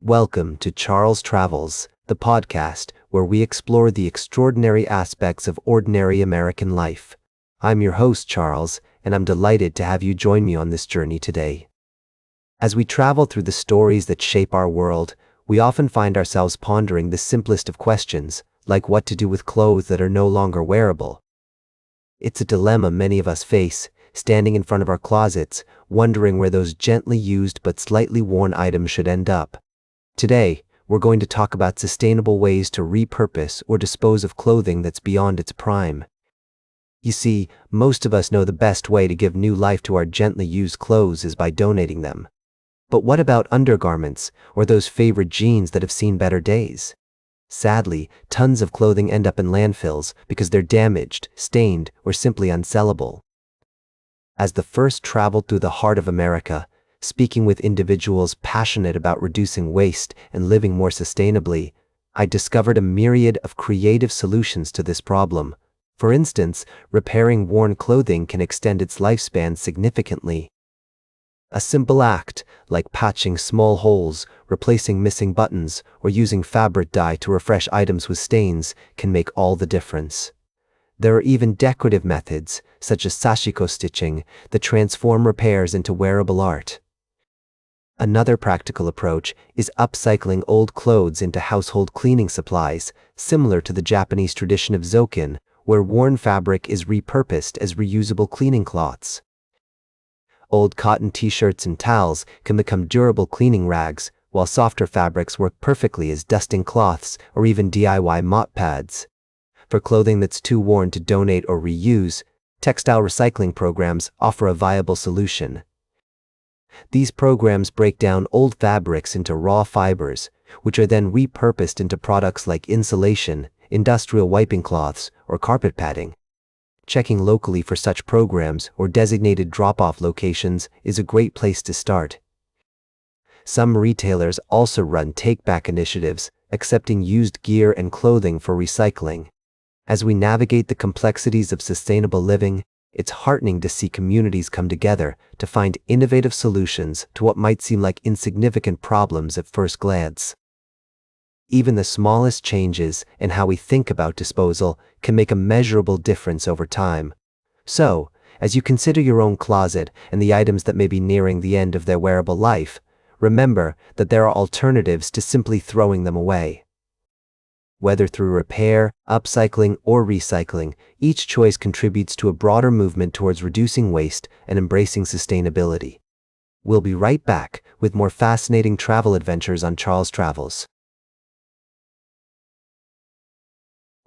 Welcome to Charles Travels, the podcast where we explore the extraordinary aspects of ordinary American life. I'm your host, Charles, and I'm delighted to have you join me on this journey today. As we travel through the stories that shape our world, we often find ourselves pondering the simplest of questions, like what to do with clothes that are no longer wearable. It's a dilemma many of us face, standing in front of our closets, wondering where those gently used but slightly worn items should end up. Today, we're going to talk about sustainable ways to repurpose or dispose of clothing that's beyond its prime. You see, most of us know the best way to give new life to our gently used clothes is by donating them. But what about undergarments, or those favorite jeans that have seen better days? Sadly, tons of clothing end up in landfills because they're damaged, stained, or simply unsellable. As the first traveled through the heart of America, speaking with individuals passionate about reducing waste and living more sustainably, I discovered a myriad of creative solutions to this problem. For instance, repairing worn clothing can extend its lifespan significantly. A simple act, like patching small holes, replacing missing buttons, or using fabric dye to refresh items with stains, can make all the difference. There are even decorative methods, such as sashiko stitching, that transform repairs into wearable art. Another practical approach is upcycling old clothes into household cleaning supplies, similar to the Japanese tradition of zokin, where worn fabric is repurposed as reusable cleaning cloths. Old cotton t-shirts and towels can become durable cleaning rags, while softer fabrics work perfectly as dusting cloths or even DIY mop pads. For clothing that's too worn to donate or reuse, textile recycling programs offer a viable solution. These programs break down old fabrics into raw fibers, which are then repurposed into products like insulation, industrial wiping cloths, or carpet padding. Checking locally for such programs or designated drop-off locations is a great place to start. Some retailers also run take-back initiatives, accepting used gear and clothing for recycling. As we navigate the complexities of sustainable living, it's heartening to see communities come together to find innovative solutions to what might seem like insignificant problems at first glance. Even the smallest changes in how we think about disposal can make a measurable difference over time. So, as you consider your own closet and the items that may be nearing the end of their wearable life, remember that there are alternatives to simply throwing them away. Whether through repair, upcycling, or recycling, each choice contributes to a broader movement towards reducing waste and embracing sustainability. We'll be right back with more fascinating travel adventures on Charles Travels.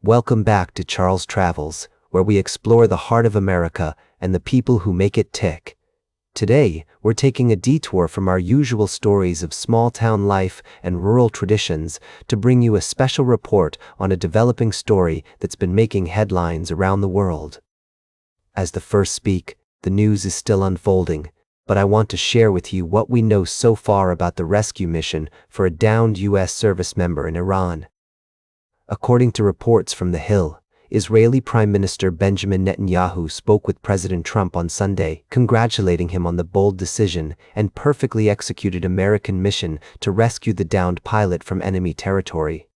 Welcome back to Charles Travels, where we explore the heart of America and the people who make it tick. Today, we're taking a detour from our usual stories of small-town life and rural traditions to bring you a special report on a developing story that's been making headlines around the world. As the first speak, the news is still unfolding, but I want to share with you what we know so far about the rescue mission for a downed U.S. service member in Iran. According to reports from The Hill, Israeli Prime Minister Benjamin Netanyahu spoke with President Trump on Sunday, congratulating him on the bold decision and perfectly executed American mission to rescue the downed pilot from enemy territory.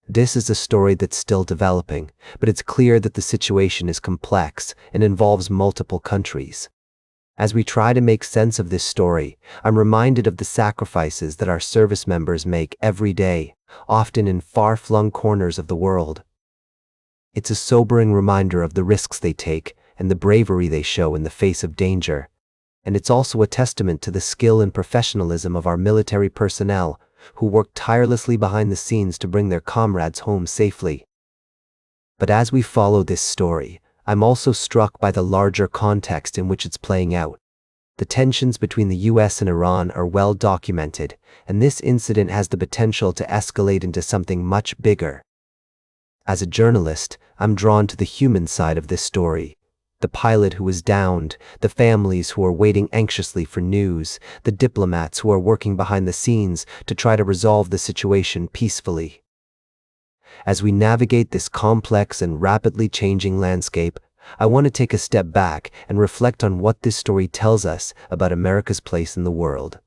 This is a story that's still developing, but it's clear that the situation is complex and involves multiple countries. As we try to make sense of this story, I'm reminded of the sacrifices that our service members make every day, often in far-flung corners of the world. It's a sobering reminder of the risks they take and the bravery they show in the face of danger. And it's also a testament to the skill and professionalism of our military personnel, who work tirelessly behind the scenes to bring their comrades home safely. But as we follow this story, I'm also struck by the larger context in which it's playing out. The tensions between the US and Iran are well documented, and this incident has the potential to escalate into something much bigger. As a journalist, I'm drawn to the human side of this story. The pilot who was downed, the families who are waiting anxiously for news, the diplomats who are working behind the scenes to try to resolve the situation peacefully. As we navigate this complex and rapidly changing landscape, I want to take a step back and reflect on what this story tells us about America's place in the world.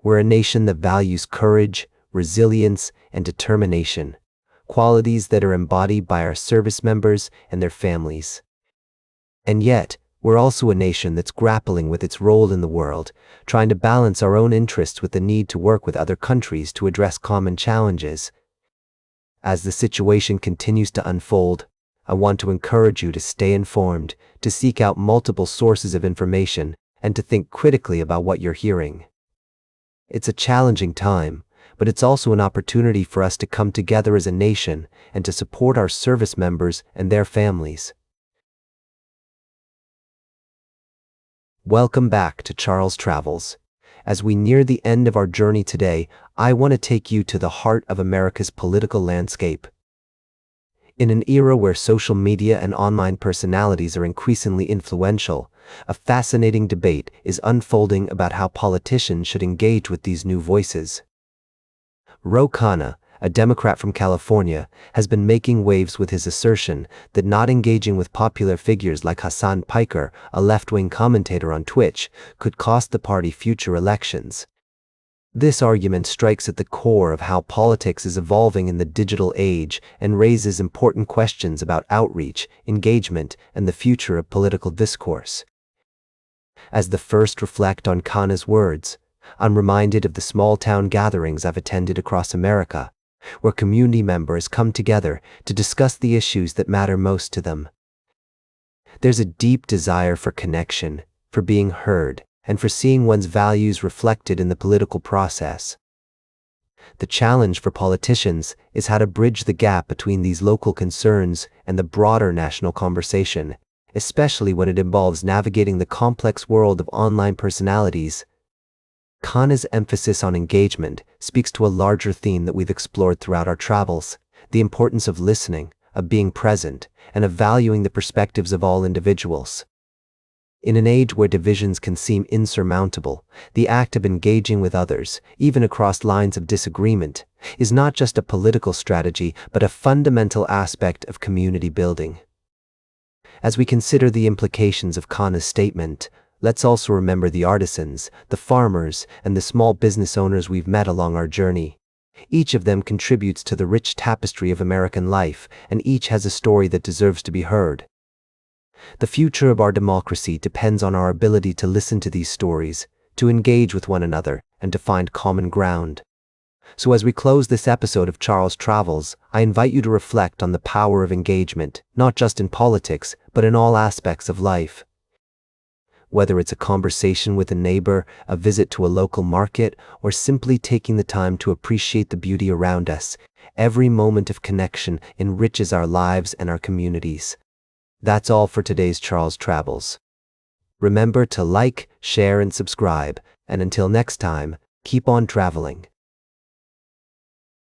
We're a nation that values courage, resilience, and determination, qualities that are embodied by our service members and their families. And yet, we're also a nation that's grappling with its role in the world, trying to balance our own interests with the need to work with other countries to address common challenges. As the situation continues to unfold, I want to encourage you to stay informed, to seek out multiple sources of information, and to think critically about what you're hearing. It's a challenging time, but it's also an opportunity for us to come together as a nation and to support our service members and their families. Welcome back to Charles Travels. As we near the end of our journey today, I want to take you to the heart of America's political landscape. In an era where social media and online personalities are increasingly influential, a fascinating debate is unfolding about how politicians should engage with these new voices. Ro Khanna, a Democrat from California, has been making waves with his assertion that not engaging with popular figures like Hassan Piker, a left-wing commentator on Twitch, could cost the party future elections. This argument strikes at the core of how politics is evolving in the digital age and raises important questions about outreach, engagement, and the future of political discourse. As the first reflect on Khanna's words, I'm reminded of the small-town gatherings I've attended across America, where community members come together to discuss the issues that matter most to them. There's a deep desire for connection, for being heard, and for seeing one's values reflected in the political process. The challenge for politicians is how to bridge the gap between these local concerns and the broader national conversation, especially when it involves navigating the complex world of online personalities. Khanna's emphasis on engagement speaks to a larger theme that we've explored throughout our travels: the importance of listening, of being present, and of valuing the perspectives of all individuals. In an age where divisions can seem insurmountable, the act of engaging with others, even across lines of disagreement, is not just a political strategy but a fundamental aspect of community building. As we consider the implications of Khanna's statement, let's also remember the artisans, the farmers, and the small business owners we've met along our journey. Each of them contributes to the rich tapestry of American life, and each has a story that deserves to be heard. The future of our democracy depends on our ability to listen to these stories, to engage with one another, and to find common ground. So as we close this episode of Charles Travels, I invite you to reflect on the power of engagement, not just in politics, but in all aspects of life. Whether it's a conversation with a neighbor, a visit to a local market, or simply taking the time to appreciate the beauty around us, every moment of connection enriches our lives and our communities. That's all for today's Charles Travels. Remember to like, share, and subscribe, and until next time, keep on traveling.